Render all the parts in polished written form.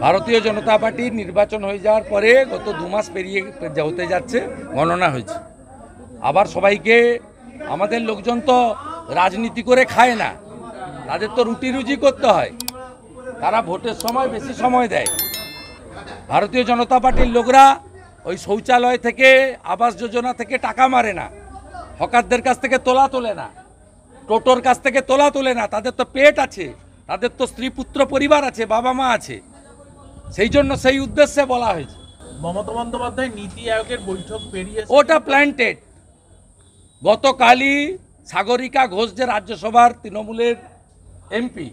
ভারতীয় জনতা পার্টির নির্বাচন হয়ে যাওয়ার পরে গত 2 মাস পেরিয়ে হতে যাচ্ছে, গণনা হয়েছে। আবার সবাইকে, আমাদের লোকজন তো রাজনীতি করে খায় না, তাদের তো রুটি রুজি করতে হয়, তারা ভোটের সময় বেশি সময় দেয়। ভারতীয় জনতা পার্টির লোকরা ওই শৌচালয় থেকে, আবাস যোজনা থেকে টাকা মারে না, হকারদের কাছ থেকে তোলা তোলে না, টোটোর কাছ থেকে তোলা তোলে না। তাদের তো পেট আছে, তাদের তো স্ত্রী পুত্র পরিবার আছে, বাবা মা আছে। সেই জন্য সেই উদ্দেশ্যে বলা হয়েছে। মমতা বন্দ্যোপাধ্যায় নীতি আয়োগের বৈঠক পেরিয়ে ওটা প্ল্যান্টেড। গতকালই সাগরিকা ঘোষ, যে রাজ্যসভার তৃণমূলের এমপি,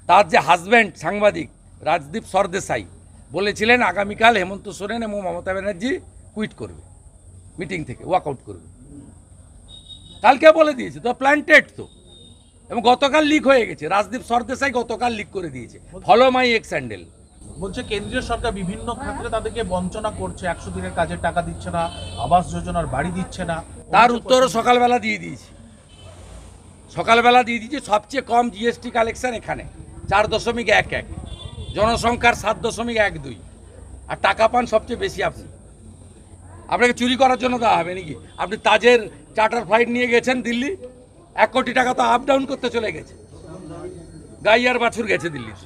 তার যে হাজব্যান্ড সাংবাদিক রাজদীপ সরদেশাই বলেছিলেন আগামীকাল হেমন্ত সোরেন এবং মমতা ব্যানার্জি কুইট করবে, মিটিং থেকে ওয়াকআউট করবে। কালকে বলে দিয়েছে, তো প্ল্যান্টেড তো। এবং গতকাল লিক হয়ে গেছে, রাজদীপ সরদেশাই গতকাল লিক করে দিয়েছে, ফলো মাই এক্স হ্যান্ডেল। বলছে কেন্দ্রীয় সরকার বিভিন্ন ক্ষেত্রে তাদেরকে বঞ্চনা করছে, 100 দিনের কাজের টাকা দিচ্ছে না, আবাস যোজনার বাড়ি দিচ্ছে না। তার উত্তরও সকালবেলা দিয়ে দিয়েছি। সবচেয়ে কম জিএসটি কালেকশন এখানে 4.11, জনসংখ্যার 7.12, আর টাকা পান সবচেয়ে বেশি আপনি। আপনাকে চুরি করার জন্য দেওয়া হবে নাকি? আপনি তাজের চার্টার ফ্লাইট নিয়ে গেছেন দিল্লি, 1 কোটি টাকা তো আপ ডাউন করতে চলে গেছে, গাই আর বাছুর গেছে দিল্লিতে।